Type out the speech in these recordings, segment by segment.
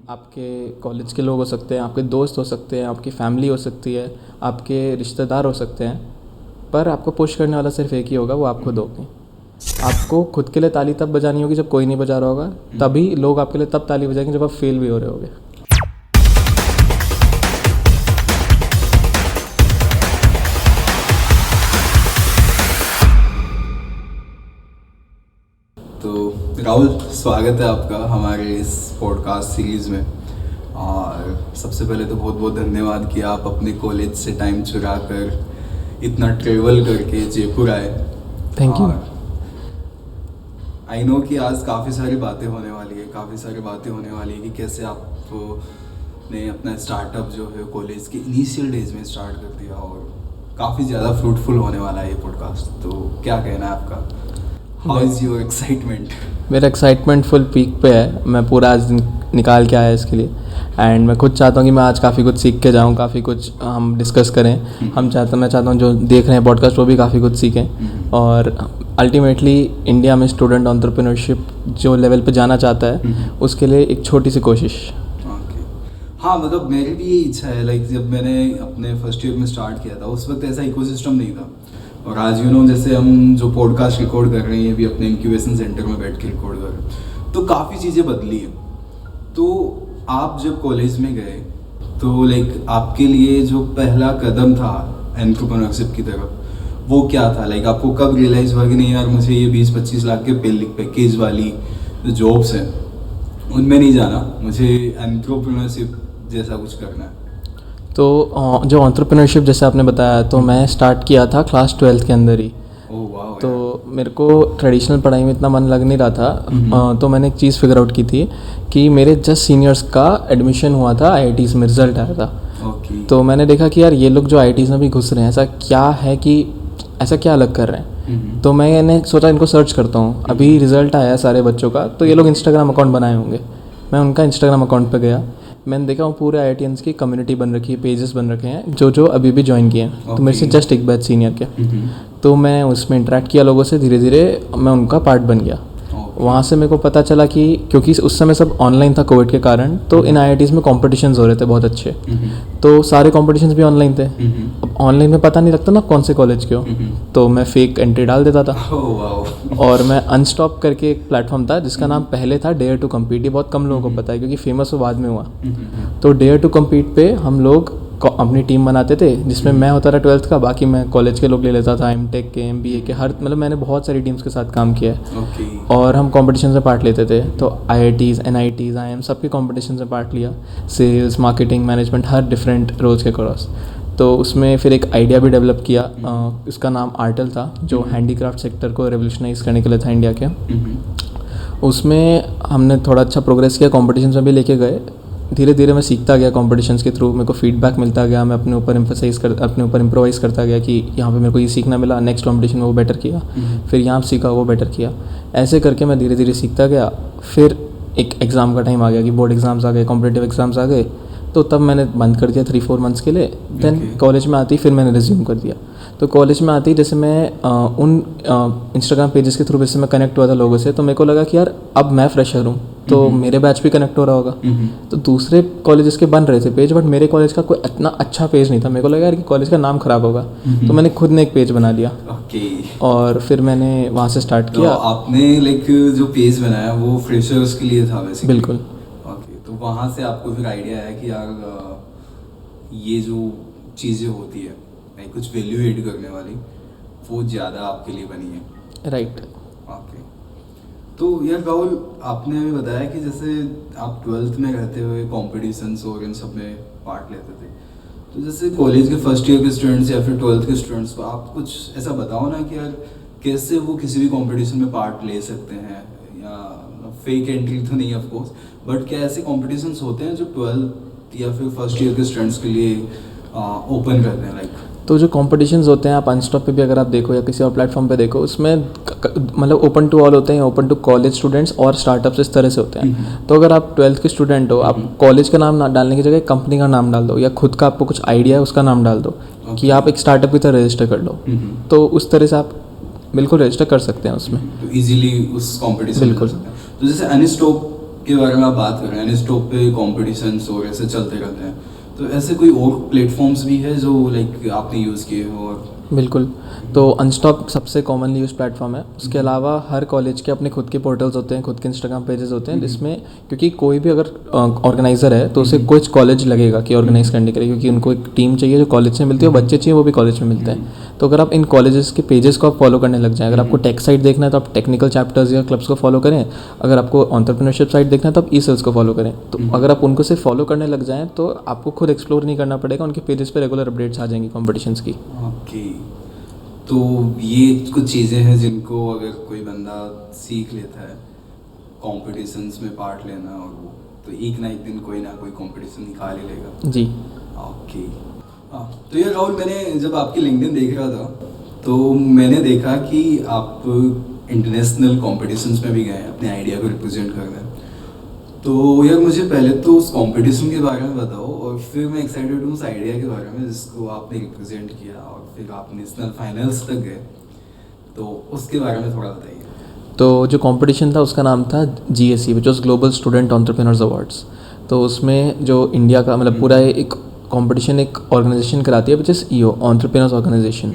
आपके कॉलेज के लोग हो सकते हैं, आपके दोस्त हो सकते हैं, आपकी फैमिली हो सकती है, आपके रिश्तेदार हो सकते हैं, पर आपको पुश करने वाला सिर्फ एक ही होगा, वो आप खुद होगे। आपको खुद के लिए ताली तब बजानी होगी जब कोई नहीं बजा रहा होगा, तभी लोग आपके लिए तब ताली बजाएंगे जब आप फेल भी हो रहे होगे। तो राहुल, स्वागत है आपका हमारे इस पॉडकास्ट सीरीज़ में। और सबसे पहले तो बहुत बहुत धन्यवाद कि आप अपने कॉलेज से टाइम चुरा कर इतना ट्रेवल करके जयपुर आए। Thank you. आई नो कि आज काफ़ी सारी बातें होने वाली है कि कैसे आपने अपना स्टार्टअप जो है कॉलेज के इनिशियल डेज में स्टार्ट कर दिया, और काफ़ी ज़्यादा फ्रूटफुल होने वाला है ये पॉडकास्ट। तो क्या कहना है आपका? How is your excitement? मेरा एक्साइटमेंट फुल पीक पे है। मैं पूरा आज दिन निकाल के आया इसके लिए, एंड मैं खुद चाहता हूँ कि मैं आज काफ़ी कुछ सीख के जाऊँ, काफ़ी कुछ हम डिस्कस करें। मैं चाहता हूँ जो देख रहे हैं पॉडकास्ट वो भी काफ़ी कुछ सीखें, और अल्टीमेटली इंडिया में स्टूडेंट एंटरप्रेन्योरशिप जो लेवल पे जाना चाहता है उसके लिए एक छोटी सी कोशिश। हाँ, मतलब मेरी भी ये इच्छा है। लाइक जब मैंने अपने फर्स्ट ईयर में स्टार्ट किया था उस वक्त ऐसा इकोसिस्टम नहीं था, और आज जैसे हम जो पॉडकास्ट रिकॉर्ड कर रहे हैं, ये भी अपने इंक्यूबेशन सेंटर में बैठ के रिकॉर्ड कर रहे हैं, तो काफ़ी चीज़ें बदली हैं। तो आप जब कॉलेज में गए तो लाइक आपके लिए जो पहला कदम था एंटरप्रेन्योरशिप की तरफ, वो क्या था? लाइक आपको कब रियलाइज़ हुआ कि नहीं यार, मुझे ये 20-25 लाख के पैकेज वाली जो जॉब्स हैं उनमें नहीं जाना, मुझे एंटरप्रेन्योरशिप जैसा कुछ करना है? तो जो एंटरप्रेन्योरशिप जैसे आपने बताया, तो मैं स्टार्ट किया था क्लास 12 के अंदर ही। तो मेरे को ट्रेडिशनल पढ़ाई में इतना मन लग नहीं रहा था, तो मैंने एक चीज़ फिगर आउट की थी कि मेरे जस्ट सीनियर्स का एडमिशन हुआ था IITs में, रिज़ल्ट आया था। तो मैंने देखा कि यार ये लोग जो IITs में भी घुस रहे हैं, ऐसा क्या है कि ऐसा क्या अलग कर रहे हैं। तो मैंने सोचा इनको सर्च करता हूँ। अभी रिज़ल्ट आया है सारे बच्चों का, तो ये लोग इंस्टाग्राम अकाउंट बनाए होंगे। मैं उनका इंस्टाग्राम अकाउंट पे गया, मैंने देखा वो पूरे IITians की कम्युनिटी बन रखी है, पेजेस बन रखे हैं जो अभी भी ज्वाइन किए हैं। तो मेरे से जस्ट एक बैच सीनियर के। तो मैं उसमें इंटरेक्ट किया लोगों से, धीरे धीरे मैं उनका पार्ट बन गया। वहाँ से मेरे को पता चला कि क्योंकि उस समय सब ऑनलाइन था कोविड के कारण, तो इन IITs में कॉम्पिटिशन्स हो रहे थे बहुत अच्छे। तो सारे कॉम्पिटिशन्स भी ऑनलाइन थे। अब ऑनलाइन में पता नहीं लगता ना कौन से कॉलेज के हो, तो मैं फेक एंट्री डाल देता था। और मैं अनस्टॉप करके एक प्लेटफॉर्म था जिसका नाम पहले था डेयर टू कम्पीट। ये बहुत कम लोगों को पता है क्योंकि फेमस वो बाद में हुआ। तो डेयर टू कम्पीट पे हम लोग अपनी टीम बनाते थे, जिसमें मैं होता था 12th का, बाकी मैं कॉलेज के लोग ले लेता था, MTech के, MBA के, हर मतलब मैंने बहुत सारी टीम्स के साथ काम किया है। और हम कॉम्पिटिशन में पार्ट लेते थे। तो IITs, NITs, IIM सबके कॉम्पिटिशन में पार्ट लिया, सेल्स, मार्केटिंग, मैनेजमेंट, हर डिफरेंट रोल्स के क्रॉस। तो उसमें फिर एक आइडिया भी डेवलप किया, इसका नाम आर्टल था, जो हैंडीक्राफ्ट सेक्टर को रेवोल्यूशनाइज करने के लिए था इंडिया के। उसमें हमने थोड़ा अच्छा प्रोग्रेस किया, कॉम्पिटिशन में भी लेके गए। धीरे धीरे मैं सीखता गया कॉम्पिटिशन्स के थ्रू, मेरे को फीडबैक मिलता गया, मैं अपने ऊपर इम्प्रोवाइज़ करता गया कि यहाँ पे मेरे को ये सीखना मिला, नेक्स्ट कॉम्पिटिशन में वो बेटर किया, फिर यहाँ सीखा वो बेटर किया। ऐसे करके मैं धीरे धीरे सीखता गया। फिर एक एग्ज़ाम का टाइम आ गया कि बोर्ड एग्ज़ाम्स आ गए, कॉम्पिटिटिव एग्ज़ाम्स आ गए, तो तब मैंने बंद कर दिया 3-4 मंथ्स के लिए। देन कॉलेज में आती फिर मैंने रिज्यूम कर दिया। तो कॉलेज में आती जैसे मैं उन इंस्टाग्राम पेजेस के थ्रू जैसे मैं कनेक्ट हुआ था लोगों से, तो मेरे को लगा कि यार अब मैं फ्रेशर हूँ तो मेरे बैच भी कनेक्ट हो रहा होगा। तो दूसरे कॉलेजेस के बन रहे थे पेज, बट मेरे कॉलेज का कोई इतना अच्छा पेज नहीं था। मेरे को लगा यार कि कॉलेज का नाम ख़राब होगा, तो मैंने खुद ने एक पेज बना लिया। और फिर मैंने वहाँ से स्टार्ट किया। तो आपने लाइक जो पेज बनाया वो फ्रेशर्स के लिए था वैसे? बिल्कुल। तो वहाँ से आपको फिर आइडिया आया कि यार ये जो चीज़ें होती है कुछ वैल्यू एड करने वाली, वो ज़्यादा आपके लिए बनी है। राइट। ओके। तो यार राहुल, आपने हमें बताया कि जैसे आप 12th में रहते हुए कॉम्पिटिशन्स और इन सब में पार्ट लेते थे, तो जैसे कॉलेज के फर्स्ट ईयर के स्टूडेंट्स या फिर 12th के स्टूडेंट्स को आप कुछ ऐसा बताओ ना कि यार कैसे वो किसी भी कॉम्पिटिशन में पार्ट ले सकते हैं, या फेक एंट्री तो नहीं ऑफ कोर्स, बट क्या ऐसे कॉम्पिटिशन्स होते हैं जो 12th या फिर फर्स्ट ईयर के स्टूडेंट्स के लिए ओपन करते हैं? लाइक तो जो कॉम्पिटिशन्स होते हैं, आप अनस्टॉप पे भी अगर आप देखो या किसी और प्लेटफॉर्म पे देखो, उसमें मतलब ओपन टू ऑल होते हैं, ओपन टू कॉलेज स्टूडेंट्स और स्टार्टअप्स इस तरह से होते हैं। तो अगर आप 12th के स्टूडेंट हो, आप कॉलेज का नाम डालने की जगह कंपनी का नाम डाल दो, या खुद का आपको कुछ आइडिया है उसका नाम डाल दो कि आप एक स्टार्टअप की तरह रजिस्टर कर लो। तो उस तरह से आप बिल्कुल रजिस्टर कर सकते हैं उसमें, तो इजीली उस कॉम्पिटिशन। बिल्कुल। तो जैसे अनस्टॉप के बारे में आप बात कर रहे हैं, इंस्टॉक पे कॉम्पिटिशन्स और ऐसे चलते रहते हैं, तो ऐसे कोई और प्लेटफॉर्म्स भी है जो लाइक आपने यूज़ किए हो? और बिल्कुल। तो अनस्टॉक सबसे कॉमनली यूज प्लेटफॉर्म है। उसके अलावा हर कॉलेज के अपने खुद के पोर्टल्स होते हैं, खुद के इंस्टाग्राम पेजेस होते हैं, जिसमें क्योंकि कोई भी अगर ऑर्गेनाइजर है तो उसे कुछ कॉलेज लगेगा कि ऑर्गेनाइज करने के लिए, क्योंकि उनको एक टीम चाहिए जो कॉलेज से मिलती है, और बच्चे चाहिए वो भी कॉलेज में मिलते हैं। तो अगर आप इन कॉलेजेस के पेजेस को आप फॉलो करने लग जाएं, अगर आपको टेक साइट देखना है तो आप टेक्निकल चैप्टर्स या क्लब्स को फॉलो करें, अगर आपको एंटरप्रेन्योरशिप साइट देखना है तो आप ई सेल्स को फॉलो करें। तो अगर आप उनको से फॉलो करने लग जाएं तो आपको खुद एक्सप्लोर नहीं करना पड़ेगा, उनके पेजेस पे रेगुलर अपडेट्स आ जाएंगी कॉम्पिटिशन्स की। ओके, तो ये कुछ चीज़ें हैं जिनको अगर कोई बंदा सीख लेता है कॉम्पिटिशन्स में पार्ट लेना, और वो तो एक ना एक दिन कोई ना कोई कॉम्पिटिशन निकाल ही लेगा। जी। ओके। हाँ, तो ये राहुल, मैंने जब आपकी लिंक्डइन देख रहा था तो मैंने देखा कि आप इंटरनेशनल कॉम्पिटिशन्स में भी गए हैं अपने आइडिया को रिप्रेजेंट करने। तो यार मुझे पहले तो उस कंपटीशन के बारे में बताओ, और फिर मैं एक्साइटेड हूँ उस आइडिया के बारे में जिसको आपने रिप्रेजेंट किया, और फिर आप नेशनल फाइनल्स तक गए, तो उसके बारे में थोड़ा बताइए। तो जो कंपटीशन था उसका नाम था GSE, which was global student entrepreneurs awards. तो उसमें जो इंडिया का मतलब पूरा एक कंपटीशन एक ऑर्गेनाइजेशन कराती है, which is EO, entrepreneurs organisation.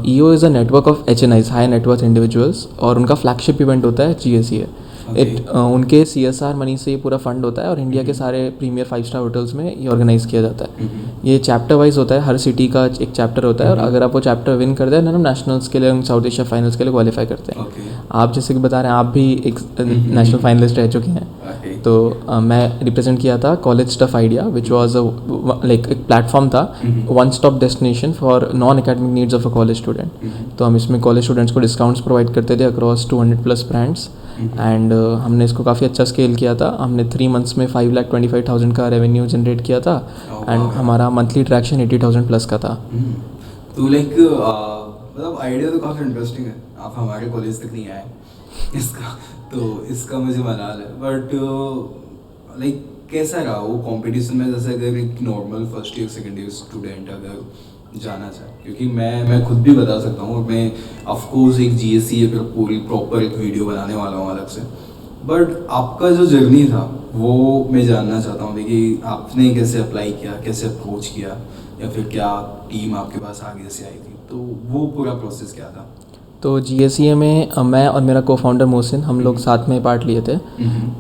EO is a network of HNIs, high net worth individuals, और उनका फ्लैगशिप इवेंट होता है GSE है। उनके CSR मनी से ये पूरा फंड होता है, और इंडिया के सारे प्रीमियर 5 स्टार होटल्स में ये ऑर्गेनाइज किया जाता है। ये चैप्टर वाइज होता है, हर सिटी का एक चैप्टर होता है, और अगर आप वो चैप्टर विन कर दें ना, हम नेशनल्स के लिए, साउथ एशिया फाइनल्स के लिए क्वालिफाई करते हैं। आप जैसे कि बता रहे हैं, आप भी एक नेशनल फाइनलिस्ट रह चुके हैं। तो मैं रिप्रेजेंट किया था college stuff idea, which was like एक प्लेटफॉर्म था, one stop destination for non academic needs of a college student. तो हम इसमें कॉलेज स्टूडेंट्स को डिस्काउंट्स प्रोवाइड करते थे अक्रॉस 200+ ब्रांड्स, एंड हमने इसको काफ़ी अच्छा स्केल किया था। हमने 3 मंथ्स में 5,25,000 का रेवेन्यू जनरेट किया था, एंड हमारा मंथली ट्रैक्शन 80,000+ का था। तो लाइक मतलब आइडिया तो काफ़ी इंटरेस्टिंग है, आप हमारे कॉलेज तक नहीं आए इसका, तो इसका मुझे मलाल है। बट लाइक कैसा रहा वो कंपटीशन में, जैसे अगर एक normal first year second year student अगर जाना चाहे, क्योंकि मैं खुद भी बता सकता हूँ, मैं ऑफकोर्स एक GSE पर पूरी प्रॉपर एक वीडियो बनाने वाला हूँ अलग से, बट आपका जो जर्नी था वो मैं जानना चाहता हूँ कि आपने कैसे अप्लाई किया, कैसे अप्रोच किया, या फिर क्या टीम आपके पास आगे से आई थी, तो वो पूरा प्रोसेस क्या था? तो GSE में मैं और मेरा को-फाउंडर मोहसिन, हम लोग साथ में पार्ट लिए थे,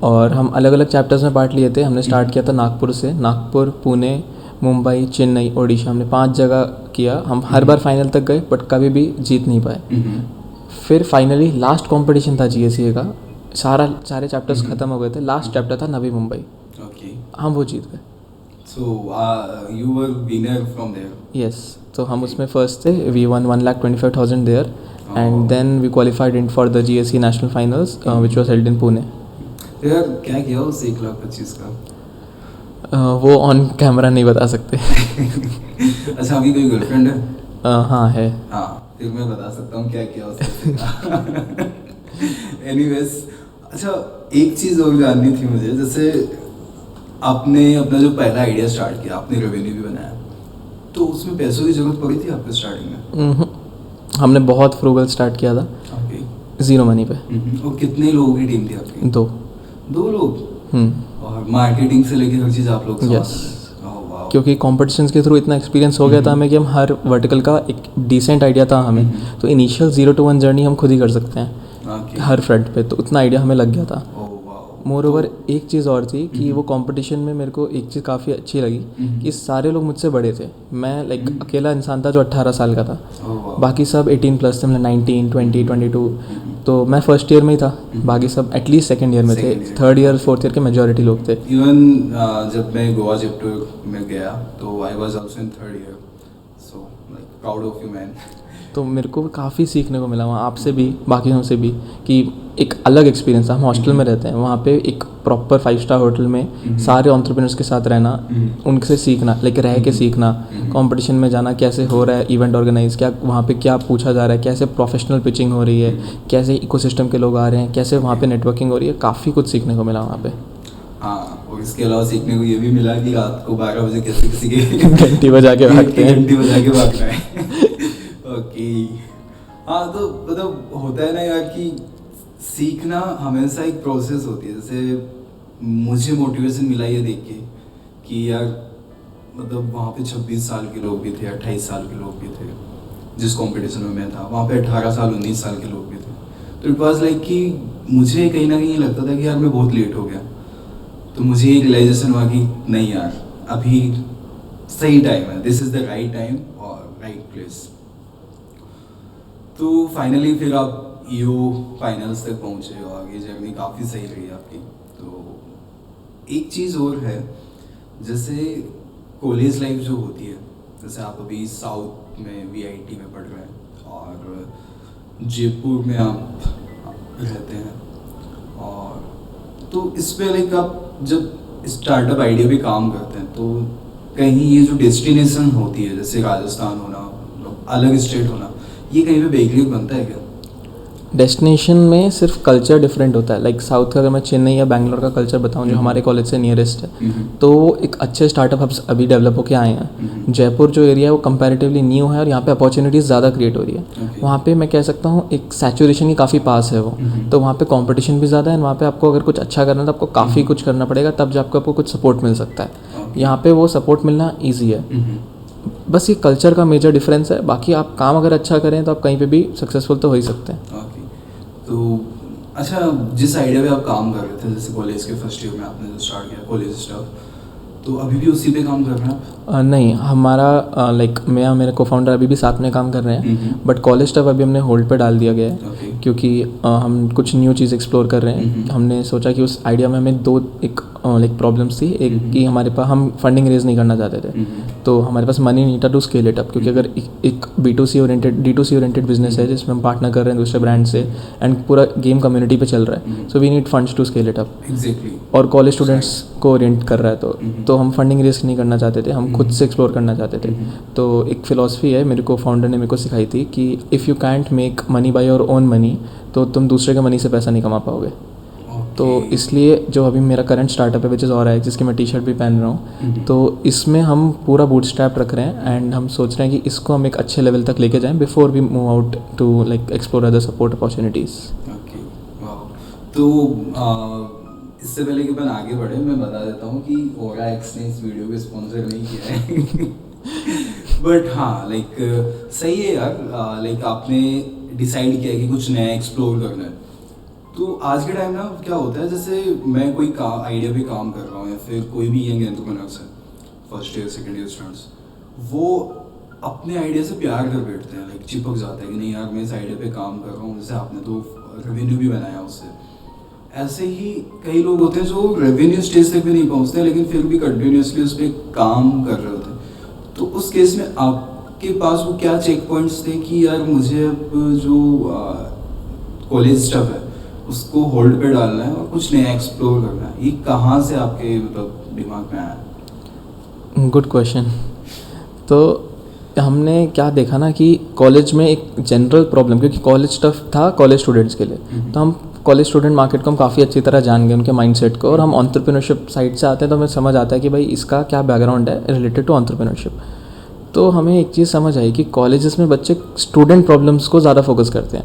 और हम अलग अलग चैप्टर्स में पार्ट लिए थे। हमने स्टार्ट किया था नागपुर से, नागपुर, पुणे, मुंबई, चेन्नई, ओडिशा, हमने 5 जगह किया। हम हर बार फाइनल तक गए, बट कभी भी जीत नहीं पाए। फिर फाइनली लास्ट कंपटीशन था GSE का, सारे चैप्टर्स खत्म हो गए थे, लास्ट चैप्टर था नवी मुंबई। हम वो जीत गए। So you were winner from there? Yes, तो हम उसमें फर्स्ट थे। We won 1,25,000 there, and then we qualified in for the GSE national finals which was held in Pune. यार क्या किया उस 1,25,000 का? वो ऑन कैमरा नहीं बता सकते। अच्छा, अभी कोई गर्लफ्रेंड है? हाँ है। हाँ, फिर मैं बता सकता हूँ क्या किया उसने। एनीवेज, अच्छा एक चीज़ और जाननी थी मुझे, जैसे आपने अपना जो पहला आइडिया स्टार्ट किया, आपने रेवेन्यू भी बनाया, तो उसमें पैसों की जरूरत पड़ी थी आपको स्टार्टिंग में? हमने बहुत फ्रूगल स्टार्ट किया था, ज़ीरो मनी पे। और कितने लोगों की टीम थी आपकी? 2 लोग? और मार्केटिंग से लेके हर चीज़ आप लोग? यस, क्योंकि कॉम्पिटिशन्स के थ्रू इतना एक्सपीरियंस हो गया था हमें कि हम हर वर्टिकल का एक डिसेंट आइडिया था हमें, तो इनिशियल 0 to 1 जर्नी हम खुद ही कर सकते हैं हर फ्रंट पे, तो उतना आइडिया हमें लग गया था। मोर ओवर एक चीज़ और थी कि वो कंपटीशन में मेरे को एक चीज़ काफ़ी अच्छी लगी कि सारे लोग मुझसे बड़े थे। मैं लाइक अकेला इंसान था जो 18 साल का था, बाकी सब 18+ थे, मतलब 19, 20, 22। तो मैं फर्स्ट ईयर में ही था, बाकी सब एटलीस्ट सेकेंड ईयर में थे, थर्ड ईयर फोर्थ ईयर के मेजॉरिटी लोग थे। इवन जब मैं गोवा चैप्टर में गया तो I was also in third year, so like proud of you man. तो मेरे को काफ़ी सीखने को मिला वहाँ, आपसे भी, बाकियों से भी, कि एक अलग एक्सपीरियंस था। हम हॉस्टल में रहते हैं, वहाँ पे एक प्रॉपर 5 स्टार होटल में सारे एंटरप्रेन्योर्स के साथ रहना, उनसे सीखना, लाइक रह के सीखना, कंपटीशन में जाना, कैसे हो रहा है इवेंट ऑर्गेनाइज, क्या वहाँ पे क्या पूछा जा रहा है, कैसे प्रोफेशनल पिचिंग हो रही है, कैसे इकोसिस्टम के लोग आ रहे हैं, कैसे वहाँ पे नेटवर्किंग हो रही है, काफ़ी कुछ सीखने को मिला वहाँ पे। हाँ, और इसके अलावा सीखने को ये भी मिला कि रात को 12 बजे कैसे किसी के घंटी बजा के भागते हैं, घंटी बजा के भागना है। ओके, हाँ, तो मतलब होता है ना यार कि सीखना हमेशा एक प्रोसेस होती है। जैसे मुझे मोटिवेशन मिला ये देख के कि यार मतलब वहाँ पे 26 साल के लोग भी थे, 28 साल के लोग भी थे, जिस कंपटीशन में मैं था वहाँ पे 18 साल 19 साल के लोग भी थे। तो इट वाज लाइक कि मुझे कहीं ना कहीं लगता था कि यार मैं बहुत लेट हो गया। तो मुझे ये रियलाइजेशन हुआ कि नहीं यार, अभी सही टाइम है, this is the right time और राइट प्लेस। तो फाइनली फिर आप ईओ फाइनल्स तक पहुँचे और ये जर्नी काफ़ी सही रही आपकी। तो एक चीज़ और है, जैसे कॉलेज लाइफ जो होती है, जैसे आप अभी साउथ में वीआईटी में पढ़ रहे हैं और जयपुर में आप रहते हैं, और तो इस पे लाइक आप जब स्टार्टअप आइडिया पे काम करते हैं तो कहीं ये जो डेस्टिनेशन होती है, जैसे राजस्थान होना, अलग स्टेट होना, ये कहीं पे बैरियर बनता है क्या? डेस्टिनेशन में सिर्फ कल्चर डिफरेंट होता है। लाइक साउथ का अगर मैं चेन्नई या बैंगलोर का कल्चर बताऊं जो हमारे कॉलेज से नियरेस्ट है, तो एक अच्छे स्टार्टअप हब्स अभी डेवलप होके आए हैं। जयपुर जो एरिया है वो कंपैरेटिवली न्यू है और यहाँ पे अपॉर्चुनिटीज़ ज़्यादा क्रिएट हो रही है। वहाँ पे मैं कह सकता हूँ एक सैचुरेशन की काफ़ी पास है वो, तो वहाँ पे कंपटीशन भी ज़्यादा है। वहाँ पे आपको अगर कुछ अच्छा करना है तो आपको काफ़ी कुछ करना पड़ेगा, तब जाकर आपको कुछ सपोर्ट मिल सकता है। यहाँ पे वो सपोर्ट मिलना ईजी है। बस ये कल्चर का मेजर डिफरेंस है। बाकी आप काम अगर अच्छा करें तो आप कहीं पे भी सक्सेसफुल तो हो ही सकते हैं। ओके, तो अच्छा, जिस आइडिया पे आप काम कर रहे थे, जैसे कॉलेज के फर्स्ट ईयर में आपने जो स्टार्ट किया कॉलेज स्टफ, तो अभी भी उसी पे काम कर रहे हैं आप? नहीं, हमारा लाइक मैं और मेरे को फाउंडर अभी भी साथ में काम कर रहे हैं, बट कॉलेज स्टफ अभी हमने होल्ड पे डाल दिया गया है क्योंकि हम कुछ न्यू चीज़ एक्सप्लोर कर रहे हैं। हमने सोचा कि उस आइडिया में हमें दो एक लाइक प्रॉब्लम्स थी। एक कि हमारे पास हम फंडिंग रेज नहीं करना चाहते थे, तो हमारे पास मनी नहीं था टू स्केल इट अप, क्योंकि अगर एक B2C oriented D2C oriented business है जिसमें हम पार्टनर कर रहे हैं दूसरे ब्रांड से एंड पूरा गेम कम्युनिटी पे चल रहा है, so we need funds to scale it up. Exactly. और कॉलेज स्टूडेंट्स को ओरिएंट कर रहा है, तो हम फंडिंग रेज नहीं करना चाहते थे, हम खुद से एक्सप्लोर करना चाहते थे। तो एक फिलॉसफी है मेरे को फाउंडर ने मेरे को सिखाई थी कि if you can't make money by your own money, तो तुम दूसरे के मनी से पैसा नहीं कमा पाओगे। तो इसलिए जो अभी मेरा करंट स्टार्टअप है विच इज़ और है, जिसकी मैं टी-शर्ट भी पहन रहा हूँ, तो इसमें हम पूरा बूटस्ट्रैप रख रहे हैं एंड हम सोच रहे हैं कि इसको हम एक अच्छे लेवल तक लेके जाएं before we move out to like explore other support opportunities. Okay, वाह। तो इससे पहले कि अपन आगे बढ़े, मैं बता देता हूँ कि OraX ने इस वीडियो को स्पॉन्सर नहीं किया है बट हाँ, लाइक सही है यार, लाइक आपने डिसाइड किया कि कुछ नया एक्सप्लोर करना है। तो आज के टाइम में क्या होता है, जैसे मैं कोई आइडिया पे काम कर रहा हूँ या फिर कोई भी यंग एंटरप्रेन्योर्स है, first year second year students, वो अपने आइडिया से प्यार कर बैठते हैं, लाइक चिपक जाता है कि नहीं यार मैं इस आइडिया पे काम कर रहा हूँ, जैसे आपने तो रेवेन्यू भी बनाया उससे। ऐसे ही कई लोग होते हैं जो रेवेन्यू स्टेज तक भी नहीं पहुँचते लेकिन फिर भी कंटिन्यूसली उस पर काम कर रहे होते हैं। तो उस केस में आपके पास वो क्या चेक पॉइंट्स थे कि यार मुझे अब जो कॉलेज स्टफ है उसको होल्ड पे डालना है और कुछ नया एक्सप्लोर करना है, ये कहाँ से आपके मतलब दिमाग में आया? Good question. तो हमने क्या देखा ना कि कॉलेज में एक जनरल प्रॉब्लम, क्योंकि कॉलेज स्टफ था कॉलेज स्टूडेंट्स के लिए, तो हम कॉलेज स्टूडेंट मार्केट को हम काफ़ी अच्छी तरह जान गए, उनके माइंडसेट को, और हम एंटरप्रेन्योरशिप साइड से आते हैं तो हमें समझ आता है कि भाई इसका क्या बैकग्राउंड है रिलेटेड टू एंटरप्रेन्योरशिप। तो हमें एक चीज़ समझ आई कि कॉलेजेस में बच्चे स्टूडेंट प्रॉब्लम्स को ज़्यादा फोकस करते हैं।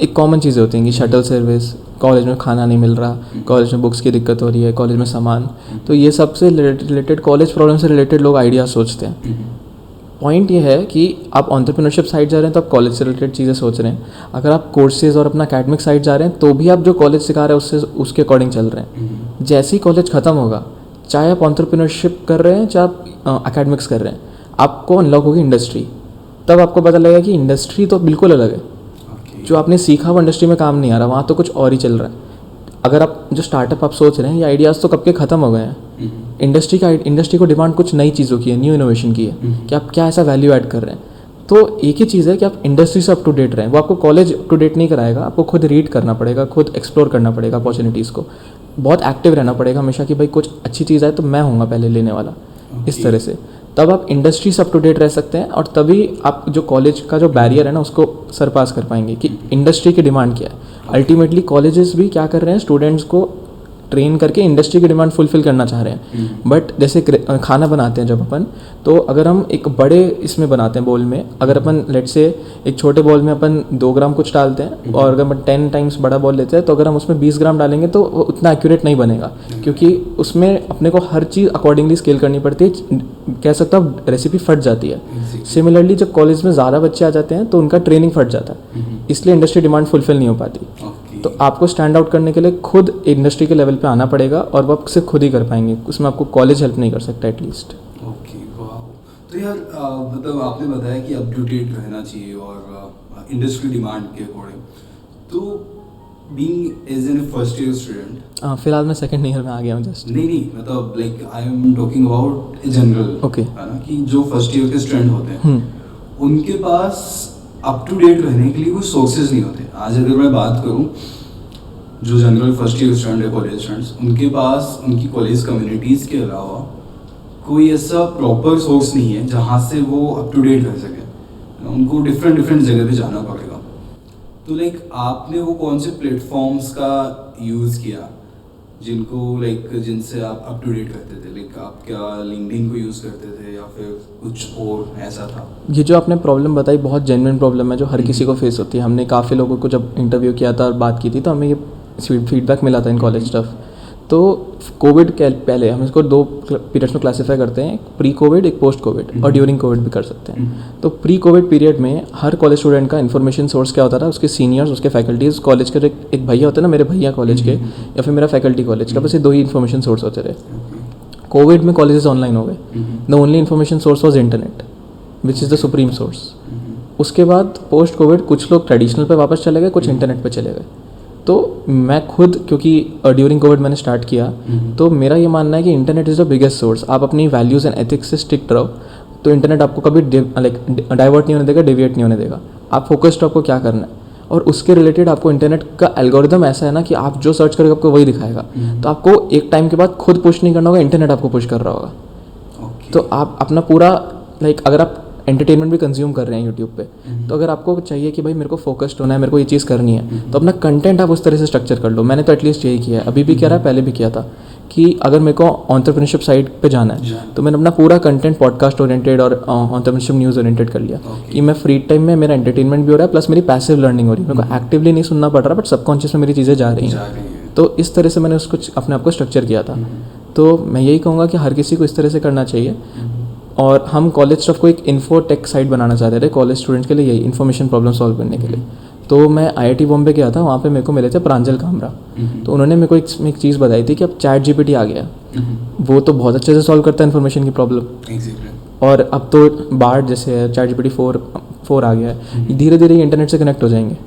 एक कॉमन चीज़ें होती हैं कि शटल सर्विस, कॉलेज में खाना नहीं मिल रहा, कॉलेज में बुक्स की दिक्कत हो रही है, कॉलेज में सामान, तो ये सबसे रिलेटेड कॉलेज प्रॉब्लम से रिलेटेड लोग आइडिया सोचते हैं। पॉइंट ये है कि आप एंटरप्रेन्योरशिप साइड जा रहे हैं तो आप कॉलेज से रिलेटेड चीज़ें सोच रहे हैं। अगर आप कोर्सेज और अपना एकेडमिक साइड जा रहे हैं तो भी आप जो कॉलेज सिखा रहे हैं उसके अकॉर्डिंग चल रहे हैं। जैसे ही कॉलेज ख़त्म होगा, चाहे आप एंटरप्रेन्योरशिप कर रहे हैं चाहे आप एकेडमिक्स कर रहे हैं, आपको अनलॉक होगी इंडस्ट्री। तब आपको पता लगेगा कि इंडस्ट्री तो बिल्कुल अलग है, जो आपने सीखा वो इंडस्ट्री में काम नहीं आ रहा, वहाँ तो कुछ और ही चल रहा है। अगर आप जो स्टार्टअप आप सोच रहे हैं, ये आइडियाज़ तो कब के ख़त्म हो गए हैं। इंडस्ट्री को डिमांड कुछ नई चीज़ों की है, न्यू इनोवेशन की है कि आप क्या ऐसा वैल्यू ऐड कर रहे हैं। तो एक ही चीज़ है कि आप इंडस्ट्री से अप टू डेट रहें। वो आपको कॉलेज अप टू डेट नहीं कराएगा, आपको खुद रीड करना पड़ेगा, खुद एक्सप्लोर करना पड़ेगा अपॉर्चुनिटीज़ को, बहुत एक्टिव रहना पड़ेगा हमेशा कि भाई कुछ अच्छी चीज़ आए तो मैं होऊंगा पहले लेने वाला। इस तरह से तब आप इंडस्ट्री से अप टू डेट रह सकते हैं और तभी आप जो कॉलेज का जो बैरियर है ना उसको सरपास कर पाएंगे कि इंडस्ट्री की डिमांड क्या है। अल्टीमेटली कॉलेजेस भी क्या कर रहे हैं, स्टूडेंट्स को ट्रेन करके इंडस्ट्री की डिमांड फुलफिल करना चाह रहे हैं। बट जैसे खाना बनाते हैं जब अपन, तो अगर हम एक बड़े इसमें बनाते हैं बोल में, अगर अपन लेट से एक छोटे बॉल में अपन 2 ग्राम कुछ डालते हैं और अगर अपन 10 टाइम्स बड़ा बॉल लेते हैं तो अगर हम उसमें 20 ग्राम डालेंगे तो वो उतना एक्यूरेट नहीं बनेगा, क्योंकि उसमें अपने को हर चीज़ अकॉर्डिंगली स्केल करनी पड़ती है। कह सकता हूँ रेसिपी फट जाती है। सिमिलरली जब कॉलेज में ज़्यादा बच्चे आ जाते हैं तो उनका ट्रेनिंग फट जाता है, इसलिए इंडस्ट्री डिमांड फुलफिल नहीं हो पाती। तो आपको स्टैंड आउट करने के लिए खुद इंडस्ट्री के लेवल पे आना पड़ेगा और वो आप सिर्फ खुद ही कर पाएंगे, उसमें आपको कॉलेज हेल्प नहीं कर सकता एटलीस्ट। ओके, वाह। तो यार मतलब आपने बताया कि अप टू डेट रहना चाहिए और इंडस्ट्री डिमांड के अकॉर्डिंग, तो being as an first year student, फिलहाल मैं सेकंड ईयर में आ गया हूँ जस्ट। नहीं मतलब like I am talking about general, okay, है ना, कि जो फर्स्ट ईयर के स्टूडेंट होते हैं उनके पास अप टू डेट रहने के लिए कोई सोर्सेज नहीं होते। आज अगर मैं बात करूं, जो जनरल फर्स्ट ईयर स्टूडेंट है, कॉलेज स्टूडेंट्स, उनके पास उनकी कॉलेज कम्युनिटीज़ के अलावा कोई ऐसा प्रॉपर सोर्स नहीं है जहाँ से वो अप टू डेट रह सके। उनको डिफरेंट जगह पे जाना पड़ेगा। तो लाइक आपने वो कौन से प्लेटफॉर्म्स का यूज़ किया जिनसे आप अप टू डेट करते थे? लाइक आप क्या लिंक्डइन को यूज़ करते थे या फिर कुछ और ऐसा था? ये जो आपने प्रॉब्लम बताई बहुत जेन्युइन प्रॉब्लम है जो हर किसी को फेस होती है। हमने काफ़ी लोगों को जब इंटरव्यू किया था और बात की थी तो हमें ये फीडबैक मिला था इन कॉलेज स्टफ। तो कोविड के पहले हम इसको 2 पीरियड्स में क्लासीफाई करते हैं, एक प्री कोविड एक पोस्ट कोविड, और ड्यूरिंग कोविड भी कर सकते हैं। तो प्री कोविड पीरियड में हर कॉलेज स्टूडेंट का इन्फॉर्मेशन सोर्स क्या होता था? उसके सीनियर्स, उसके फैकल्टीज़, कॉलेज के एक भैया होते हैं ना, मेरे भैया कॉलेज के, या फिर मेरा फैकल्टी कॉलेज का, बस ये 2 ही इन्फॉर्मेशन सोर्स होते थे। कोविड में कॉलेजेस ऑनलाइन हो गए, the only information source was internet which is the supreme source. उसके बाद पोस्ट कोविड कुछ लोग ट्रेडिशनल पे वापस चले गए, कुछ इंटरनेट पे चले गए। तो मैं खुद, क्योंकि ड्यूरिंग कोविड मैंने स्टार्ट किया, तो मेरा ये मानना है कि internet is the biggest source. आप अपनी वैल्यूज़ एंड एथिक्स से स्टिक्ट रहो तो इंटरनेट आपको कभी डाइवर्ट नहीं होने देगा, डेविएट नहीं होने देगा। आप फोकस्ड आपको क्या करना है, और उसके रिलेटेड आपको इंटरनेट का एल्गोरिदम ऐसा है ना कि आप जो सर्च करोगे आपको वही दिखाएगा। तो आपको एक टाइम के बाद खुद पुश नहीं करना होगा, इंटरनेट आपको पुश कर रहा होगा। तो आप अपना पूरा अगर आप एंटरटेनमेंट भी कंज्यूम कर रहे हैं यूट्यूब पे, तो अगर आपको चाहिए कि भाई मेरे को फोकस्ड होना है, मेरे को ये चीज़ करनी है, तो अपना कंटेंट आप उस तरह से स्ट्रक्चर कर लो। मैंने तो एटलीस्ट यही किया है, अभी भी कह रहा है, पहले भी किया था, कि अगर मेरे को एंटरप्रेन्योरशिप साइड पे जाना है तो मैंने अपना पूरा कंटेंट पॉडकास्ट ओरिएंटेड और एंटरप्रेन्योरशिप न्यूज़ ओरिएंटेड कर लिया, कि मैं फ्री टाइम में मेरा एंटरटेनमेंट भी हो रहा है प्लस मेरी पैसिव लर्निंग हो रही है। मेरे को एक्टिवली नहीं सुनना पड़ रहा, बट सबकॉन्शियस में मेरी चीज़ें जा रही हैं। तो इस तरह से मैंने उसको अपने आप को स्ट्रक्चर किया था। तो मैं यही कहूँगा कि हर किसी को इस तरह से करना चाहिए। और हम कॉलेज स्टफ को एक इन्फोटेक साइट बनाना चाहते थे कॉलेज स्टूडेंट्स के लिए, यही इन्फॉर्मेशन प्रॉब्लम सॉल्व करने के लिए। तो मैं IIT बॉम्बे गया था, वहाँ पे मेरे को मिले थे प्रांजल कामरा। तो उन्होंने मेरे को एक चीज़ बताई थी कि अब ChatGPT आ गया, वो तो बहुत अच्छे से सॉल्व करता है इन्फॉर्मेशन की प्रॉब्लम। और अब तो बार्ड जैसे है, ChatGPT 4 आ गया है, धीरे धीरे इंटरनेट से कनेक्ट हो जाएंगे।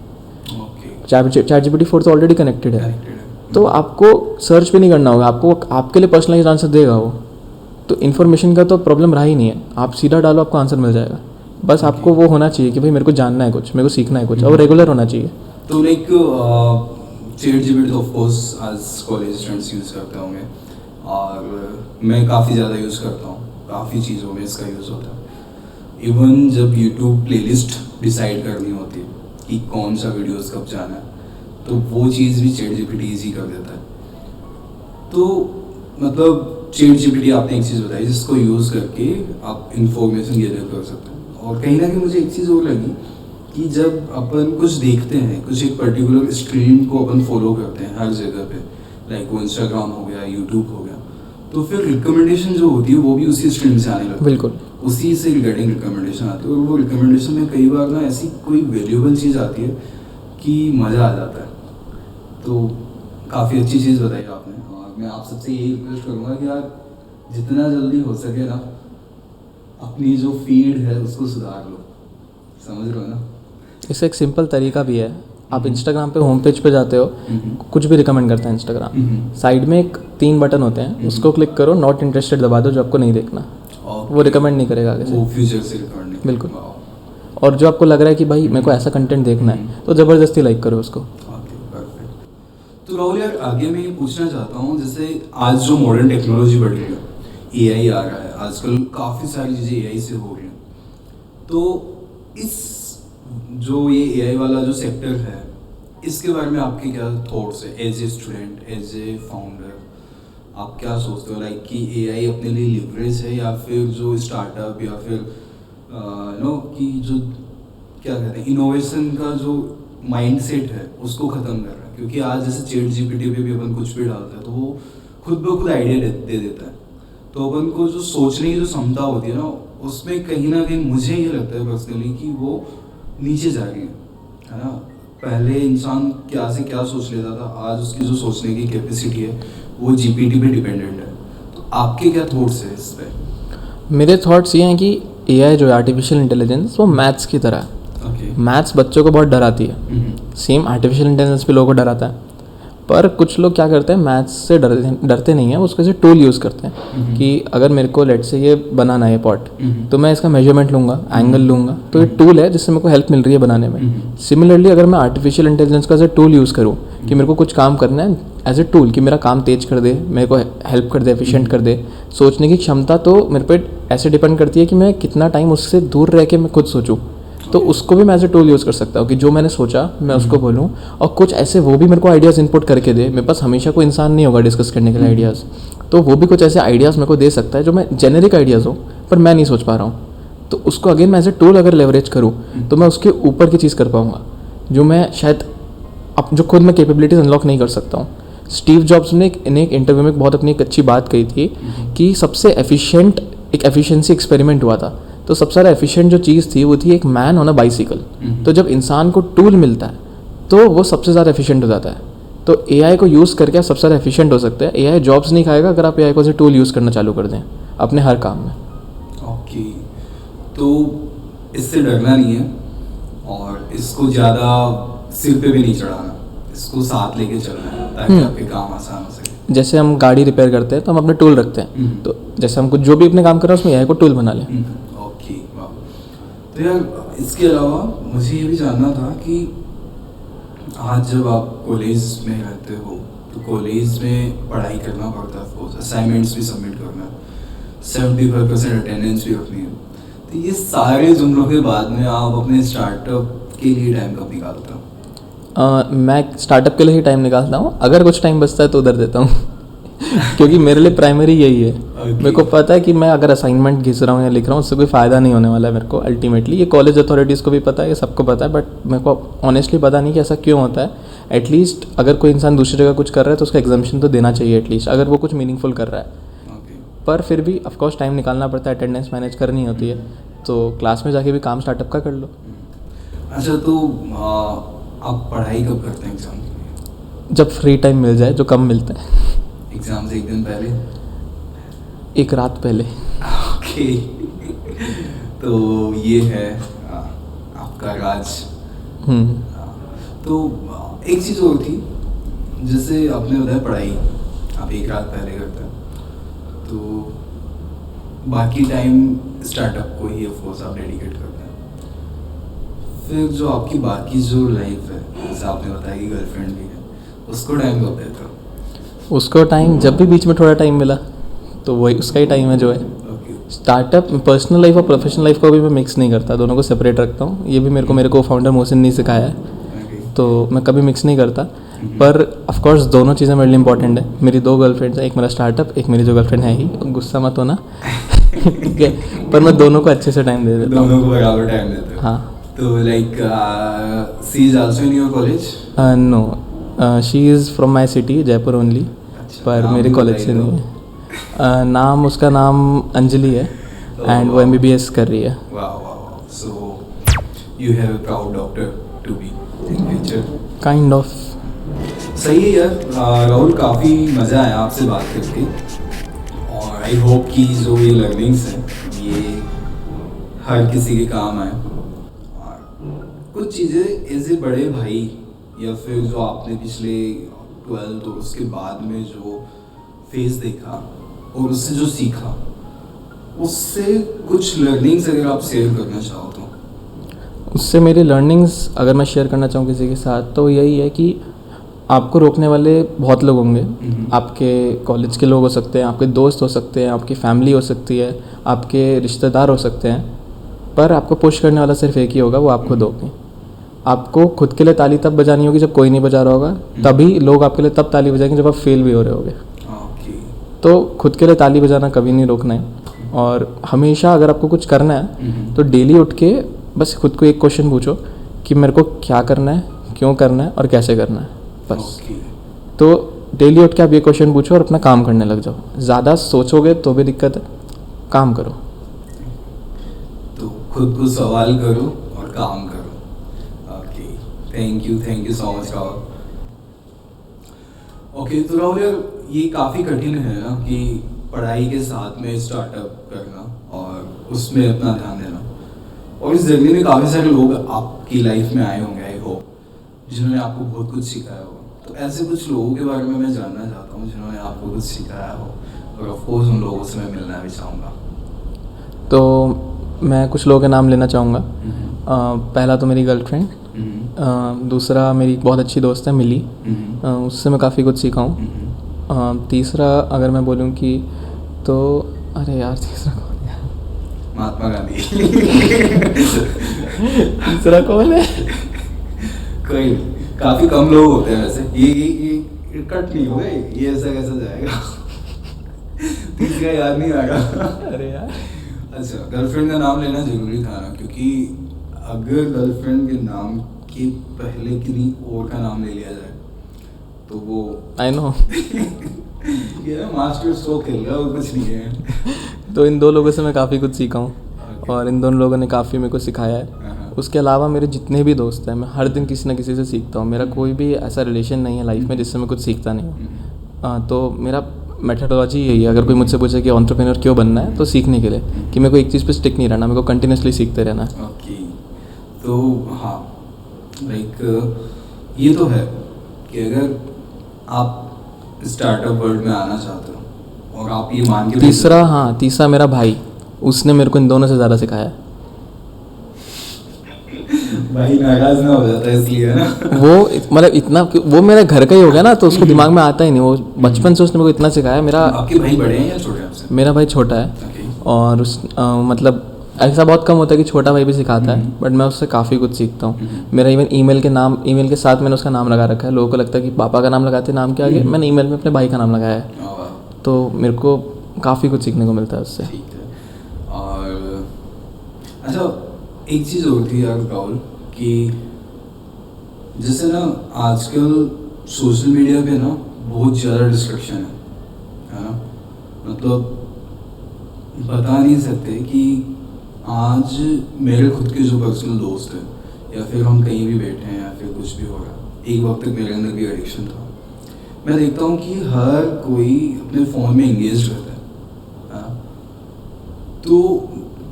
ChatGPT 4 तो ऑलरेडी कनेक्टेड है, तो आपको सर्च भी नहीं करना होगा, आपको आपके लिए पर्सनलाइज आंसर देगा वो। तो इन्फॉर्मेशन का तो प्रॉब्लम रहा ही नहीं है, आप सीधा डालो आपको आंसर मिल जाएगा। बस आपको वो होना चाहिए कि भाई मेरे को जानना है कुछ, मेरे को सीखना है कुछ, और रेगुलर होना चाहिए। तो लाइक ChatGPT ऑफ कोर्स आज कॉलेज स्टूडेंट्स यूज़ करते होंगे, और मैं काफ़ी ज़्यादा यूज़ करता हूँ, काफ़ी चीज़ों में इसका यूज़ होता है। इवन जब यूट्यूब प्लेलिस्ट डिसाइड करनी होती है कि कौन सा वीडियोस कब जाना है, तो वो चीज़ भी ChatGPT ईजी कर देता है। तो मतलब ChatGPT आपने एक चीज़ बताई जिसको यूज़ करके आप इंफॉर्मेशन गैदर कर सकते हैं। और कहीं ना कहीं मुझे एक चीज़ और लगी कि जब अपन कुछ देखते हैं, कुछ एक पर्टिकुलर स्ट्रीम को अपन फॉलो करते हैं हर जगह पे, लाइक वो इंस्टाग्राम हो गया, यूट्यूब हो गया, तो फिर रिकमेंडेशन जो होती है वो भी उसी स्ट्रीम से आने लगती है। बिल्कुल, उसी से रिगार्डिंग रिकमेंडेशन आती है, और वो रिकमेंडेशन में कई बार ना ऐसी कोई वैल्यूएबल चीज़ आती है कि मज़ा आ जाता है। तो काफ़ी अच्छी चीज़ बताई आपने, और मैं आप सबसे यही रिक्वेस्ट करूँगा कि यार जितना जल्दी हो सके ना अपनी जो फीड है उसको सुधार लो, समझ रहे हो ना। इसका एक सिंपल तरीका भी है, आप इंस्टाग्राम पे होम पेज पे जाते हो, कुछ भी रिकमेंड करता है इंस्टाग्राम, साइड में एक 3 बटन होते हैं, उसको क्लिक करो, नॉट इंटरेस्टेड दबा दो, जो आपको नहीं देखना, वो रिकमेंड नहीं करेगा आगे से, वो फ्यूचर से रिकमेंड नहीं। बिल्कुल। और जो आपको लग रहा है कि भाई मेरे को ऐसा कंटेंट देखना है, तो ज़बरदस्ती लाइक करो उसको। तो राहुल यार, आगे मैं ये पूछना चाहता हूँ, जैसे आज जो मॉडर्न टेक्नोलॉजी बढ़ रही है, AI आ रहा है आजकल, काफ़ी सारी चीज़ें AI से हो रही हैं, तो इस जो ये AI वाला जो सेक्टर है इसके बारे में आपके क्या थॉट्स है as a student, as a founder? आप क्या सोचते हो लाइक कि एआई अपने लिए लिवरेज है, या फिर जो स्टार्टअप, या फिर नो कि जो क्या कहते हैं इनोवेशन का जो माइंडसेट है उसको ख़त्म कर रहा है? क्योंकि आज जैसे चैट जीपीटी पे भी अपन कुछ भी डालते हैं तो वो खुद ब खुद आइडिया दे देता है। तो अपन को जो सोचने की जो क्षमता होती है ना, उसमें कहीं ना कहीं मुझे ये लगता है पर्सनली कि वो नीचे जा रही है ना। पहले इंसान क्या से क्या सोच लेता था, आज उसकी जो सोचने की कैपेसिटी है वो जीपीटी पे डिपेंडेंट है। तो आपके क्या थॉट्स है इस पे? मेरे थॉट्स ये हैं कि एआई जो है आर्टिफिशियल इंटेलिजेंस वो मैथ्स की तरह है। ओके। मैथ्स बच्चों को बहुत डराती है, सेम आर्टिफिशियल इंटेलिजेंस भी लोगों को डराता है। पर कुछ लोग क्या करते हैं, मैथ्स से डरते नहीं हैं, उसको ऐसे टूल यूज़ करते हैं कि अगर मेरे को लेट से ये बनाना है पॉट, तो मैं इसका मेजरमेंट लूँगा, एंगल लूँगा, तो ये टूल है जिससे मेरे को हेल्प मिल रही है बनाने में। सिमिलरली अगर मैं आर्टिफिशियल इंटेलिजेंस का एज ए टूल यूज़ करूँ कि मेरे को कुछ काम करना है एज ए टूल, कि मेरा काम तेज कर दे, मेरे को हेल्प कर दे, एफिशिएंट कर दे, सोचने की क्षमता तो मेरे पे ऐसे डिपेंड करती है कि मैं कितना टाइम उससे दूर रह के मैं खुद सोचूँ। तो उसको भी मैं एज ए टूल यूज़ कर सकता हूँ कि जो मैंने सोचा मैं उसको बोलूँ, और कुछ ऐसे वो भी मेरे को आइडियाज़ इनपुट करके दे। मेरे पास हमेशा कोई इंसान नहीं होगा डिस्कस करने के लिए आइडियाज़, तो वो भी कुछ ऐसे आइडियाज़ मेरे को दे सकता है जो मैं जेनेरिक आइडियाज़ हो पर मैं नहीं सोच पा रहा हूँ। तो उसको अगेन मैं एज ए टूल अगर लेवरेज करूँ तो मैं उसके ऊपर की चीज़ कर पाऊँगा जो मैं शायद जो खुद मैं कैपेबिलिटीज़ अनलॉक नहीं कर सकता हूँ। स्टीव जॉब्स ने एक इंटरव्यू में बहुत अपनी एक अच्छी बात कही थी कि सबसे एफिशिएंट एक एफिशिएंसी एक्सपेरिमेंट हुआ था, तो सबसे ज़्यादा एफिशिएंट जो चीज़ थी वो थी एक मैन ऑन अ बाइसिकल। तो जब इंसान को टूल मिलता है तो वो सबसे ज़्यादा एफिशिएंट हो जाता है। तो एआई को यूज़ करके आप सबसे ज़्यादा एफिशिएंट हो सकते हैं। एआई जॉब्स नहीं खाएगा अगर आप एआई को एज ए टूल यूज़ करना चालू कर दें अपने हर काम में। ओके, तो इससे डरना नहीं है और इसको ज़्यादा सिर पे भी नहीं चढ़ाना, इसको साथ लेके चलना है ताकि आपके काम आसान हो सके। जैसे हम गाड़ी रिपेयर करते हैं तो हम अपने टूल रखते हैं, तो जैसे हम कुछ जो भी अपने काम कर रहे हैं उसमें एआई को टूल बना लें। ओके, वाह। तो यार इसके अलावा मुझे ये भी जानना था कि आज जब आप कॉलेज में रहते हो तो कॉलेज में पढ़ाई करना पड़ता है, असाइनमेंट्स भी सबमिट करना है, 75% अटेंडेंस भी रखनी है। तो ये सारे जुमलों के बाद में आप अपने स्टार्टअप के लिए टाइम कब निकालते हो? मैं स्टार्टअप के लिए ही टाइम निकालता हूँ, अगर कुछ टाइम बचता है तो उधर देता हूँ क्योंकि मेरे लिए प्राइमरी यही है। मेरे को पता है कि मैं अगर असाइनमेंट घिस रहा हूँ या लिख रहा हूँ उससे कोई फ़ायदा नहीं होने वाला है मेरे को अल्टीमेटली। ये कॉलेज अथॉरिटीज़ को भी पता है, ये सबको पता है, बट मेरे को ऑनेस्टली पता नहीं कि ऐसा क्यों होता है। एटलीस्ट अगर कोई इंसान दूसरी जगह कुछ कर रहा है तो उसका एग्जाम्शन तो देना चाहिए एटलीस्ट, अगर वो कुछ मीनिंगफुल कर रहा है। पर फिर भी ऑफकोर्स टाइम निकालना पड़ता है, अटेंडेंस मैनेज करनी होती है, तो क्लास में जाके भी काम स्टार्टअप का कर लो। अच्छा, तो आप पढ़ाई कब करते हैं एग्ज़ाम के लिए? जब फ्री टाइम मिल जाए, जो कम मिलता है। एग्ज़ाम से एक दिन पहले? एक रात पहले। ओके तो ये है आपका राज। तो एक चीज़ और थी, जैसे आपने बताया पढ़ाई आप एक रात पहले करते हैं, तो बाकी टाइम स्टार्टअप को ही ऑफकोर्स आप डेडिकेट करते हैं। फिर जो आपकी बाकी जो लाइफ है, जैसे आपने बताया कि गर्लफ्रेंड भी है, उसको टाइम कब देते हो? उसको टाइम जब भी बीच में थोड़ा टाइम मिला तो वही उसका ही टाइम है जो है। स्टार्टअप पर्सनल लाइफ और प्रोफेशनल लाइफ को भी मैं मिक्स नहीं करता, दोनों को सेपरेट रखता हूँ। ये भी मेरे को फाउंडर मोहसिन ने सिखाया है, तो मैं कभी मिक्स नहीं करता। पर ऑफ कोर्स दोनों चीज़ें मेरे लिए इंपॉर्टेंट है। मेरी 2 गर्लफ्रेंड्स हैं, एक मेरा स्टार्टअप, एक मेरी जो गर्लफ्रेंड है ही, गुस्सा मत होना ठीक है, पर मैं दोनों को अच्छे से टाइम दे देता हूँ। दोनों को बराबर टाइम देते हो? हाँ। तो like she is also in your college? No, she is from my city, Jaipur only, पर मेरे कॉलेज से नहीं है। नाम उसका नाम अंजलि है एंड वो MBBS कर रही है। So you have a proud doctor to be in future? Kind of. सही है यार। राहुल, काफ़ी मज़ा आया आपसे बात करके, और आई होप कि जो ये लर्निंग्स हैं ये हर किसी के काम आए। और कुछ चीज़ें एज ए बड़े भाई, या फिर जो आपने पिछले 12 और उसके बाद में जो फेस देखा और उससे जो सीखा, उससे कुछ लर्निंग्स अगर आप शेयर करना चाहो तो? उससे मेरी लर्निंग्स अगर मैं शेयर करना चाहूँ किसी के साथ तो यही है कि आपको रोकने वाले बहुत लोग होंगे। आपके कॉलेज के लोग हो सकते हैं, आपके दोस्त हो सकते हैं, आपकी फैमिली हो सकती है, आपके रिश्तेदार हो सकते हैं, पर आपको पुश करने वाला सिर्फ एक ही होगा, वो आप खुद होगे। आपको खुद के लिए ताली तब बजानी होगी जब कोई नहीं बजा रहा होगा, तभी लोग आपके लिए तब ताली बजाएंगे जब आप फेल भी हो रहे होगे। ओके। तो खुद के लिए ताली बजाना कभी नहीं रोकना है, और हमेशा अगर आपको कुछ करना है तो डेली उठ के बस खुद को एक क्वेश्चन पूछो कि मेरे को क्या करना है, क्यों करना है और कैसे करना है, बस। ओके। तो डेली उठ के आप ये क्वेश्चन पूछो और अपना काम करने लग जाओ। ज़्यादा सोचोगे तो भी दिक्कत है, काम करो। तो खुद को सवाल करो और काम करो। Okay, thank you so much Rahul. Okay, तो राहुल यार ये काफ़ी कठिन है ना कि पढ़ाई के साथ में स्टार्टअप करना और उसमें अपना ध्यान देना, और इस जर्नी में काफ़ी सारे लोग आपकी लाइफ में आए होंगे, आई होप, जिन्होंने आपको बहुत कुछ सिखाया होगा। तो ऐसे कुछ लोगों के बारे में मैं जानना चाहता हूँ जिन्होंने आपको कुछ सिखाया हो, और ऑफ कोर्स उन लोगों से मैं मिलना भी चाहूँगा। तो मैं कुछ लोगों के नाम लेना चाहूँगा। पहला तो मेरी गर्लफ्रेंड, दूसरा मेरी बहुत अच्छी दोस्त है मिली, उससे मैं काफ़ी कुछ सीखा हूँ। तीसरा अगर मैं बोलूँ कि तो अरे यार तीसरा कौन है? महात्मा गांधी। तीसरा कौन है? कोई काफ़ी कम लोग होते हैं वैसे। ये कट नहीं हुए, ये ऐसा कैसा जाएगा? तीसरा याद नहीं आ रहा। अरे यार अच्छा, गर्लफ्रेंड का नाम लेना जरूरी था ना, क्योंकि अगर गर्लफ्रेंड के नाम के पहले किन्हीं और का नाम ले लिया जाए तो वो आई नो। ये ना मास्टर स्ट्रोक खेल रहा है और कुछ नहीं है। तो इन दो लोगों से मैं काफ़ी कुछ सीखा हूँ, और इन दोनों लोगों ने काफ़ी मेरे को सिखाया है। उसके अलावा मेरे जितने भी दोस्त हैं, मैं हर दिन किसी ना किसी से सीखता हूँ। मेरा कोई भी ऐसा रिलेशन नहीं है लाइफ में जिससे मैं कुछ सीखता नहीं हूँ। तो मेरा मेथडोलॉजी यही है, अगर कोई मुझसे पूछे कि एंटरप्रेन्योर क्यों बनना है, तो सीखने के लिए, कि मेरे को एक चीज़ पे स्टिक नहीं रहना, मेरे को कंटिन्यूसली सीखते रहना है। ओके, तो हाँ, लाइक ये तो है कि अगर आप स्टार्टअप वर्ल्ड में आना चाहते हो और आप ये मान के तीसरा मेरा भाई, उसने मेरे को इन दोनों से ज़्यादा सिखाया है। भाई नाराज ना हो जाता है इसलिए ना। वो मतलब इतना, वो मेरे घर का ही हो गया ना, तो उसको दिमाग में आता ही नहीं। वो बचपन से उसने मेरे को इतना सिखाया। मेरा आपके भाई बड़े हैं या छोटे हैं आपसे? मेरा भाई छोटा है। Okay. और मतलब ऐसा बहुत कम होता है कि छोटा भाई भी सिखाता है, बट मैं उससे काफ़ी कुछ सीखता हूँ। मेरा इवन ईमेल के साथ मैंने उसका नाम लगा रखा है। लोगों को लगता है कि पापा का नाम लगाते नाम के आगे, मैंने ईमेल में अपने भाई का नाम लगाया है। तो मेरे को काफ़ी कुछ सीखने को मिलता है उससे। ठीक है। और अच्छा, एक चीज़ और थी यार राहुल, कि जैसे ना आजकल सोशल मीडिया पे ना बहुत ज़्यादा डिस्ट्रक्शन है ना, मतलब बता नहीं सकते कि आज मेरे खुद के जो पर्सनल दोस्त हैं, या फिर हम कहीं भी बैठे हैं या फिर कुछ भी हो रहा है, एक वक्त तक मेरे अंदर भी एडिक्शन था। मैं देखता हूँ कि हर कोई अपने फ़ोन में एंगेज रहता है। तो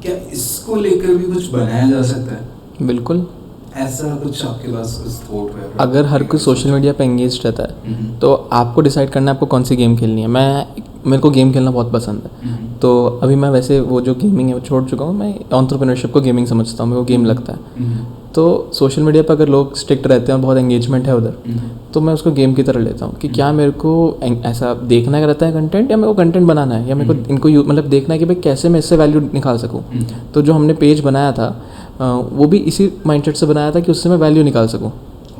क्या इसको लेकर भी कुछ बनाया जा सकता है? बिल्कुल। ऐसा कुछ आपके पास कुछ थॉट है? अगर हर कोई सोशल मीडिया पे एंगेज रहता है तो आपको डिसाइड करना है आपको कौन सी गेम खेलनी है। मेरे को गेम खेलना बहुत पसंद है, तो अभी मैं वैसे वो जो गेमिंग है वो छोड़ चुका हूँ। मैं एंटरप्रेन्योरशिप को गेमिंग समझता हूँ, मेरे को गेम लगता है। तो सोशल मीडिया पर अगर लोग स्ट्रिक्ट रहते हैं, बहुत एंगेजमेंट है उधर, तो मैं उसको गेम की तरह लेता हूँ कि क्या मेरे को ऐसा देखना रहता है कंटेंट, या मेरे को कंटेंट बनाना है, या मेरे को इनको मतलब देखना है कि भाई कैसे मैं इससे वैल्यू निकाल सकूँ। तो जो हमने पेज बनाया था वो भी इसी माइंडसेट से बनाया था कि उससे मैं वैल्यू निकाल सकूँ।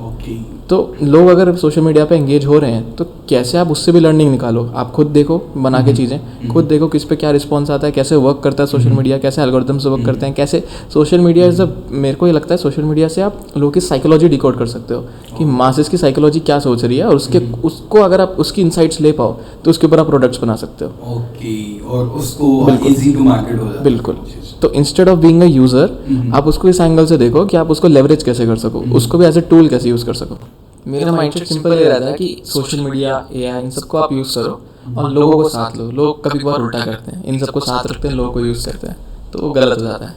ओके। तो लोग अगर सोशल मीडिया पे एंगेज हो रहे हैं तो कैसे आप उससे भी लर्निंग निकालो। आप खुद देखो बना के चीज़ें, खुद देखो किस पे क्या रिस्पॉन्स आता है, कैसे वर्क करता है सोशल मीडिया, कैसे एल्गोरिथम से वर्क करते हैं, कैसे सोशल मीडिया इज मेरे को ये लगता है सोशल मीडिया से आप लोगों की साइकोलॉजी डिकोड कर सकते हो कि मासेस की साइकोलॉजी क्या सोच रही है, और उसको अगर आप उसकी इंसाइट्स ले पाओ तो उसके ऊपर आप प्रोडक्ट्स बना सकते हो। ओके, और उसको इजी टू मार्केट हो जाता है। बिल्कुल। तो instead of being a user आप उसको इस एंगल से देखो कि आप उसको लेवरेज कैसे कर सको, उसको भी एज ए टूल कैसे यूज़ कर सको। मेरा माइंडसेट सिंपल ये रहता है कि सोशल मीडिया, एआई, इन सबको आप यूज़ करो और लोगों को साथ लो। लोग कभी कभार उल्टा करते हैं, इन सबको साथ रखते हैं, लोगों को यूज़ करते हैं, तो वो गलत हो जाता है।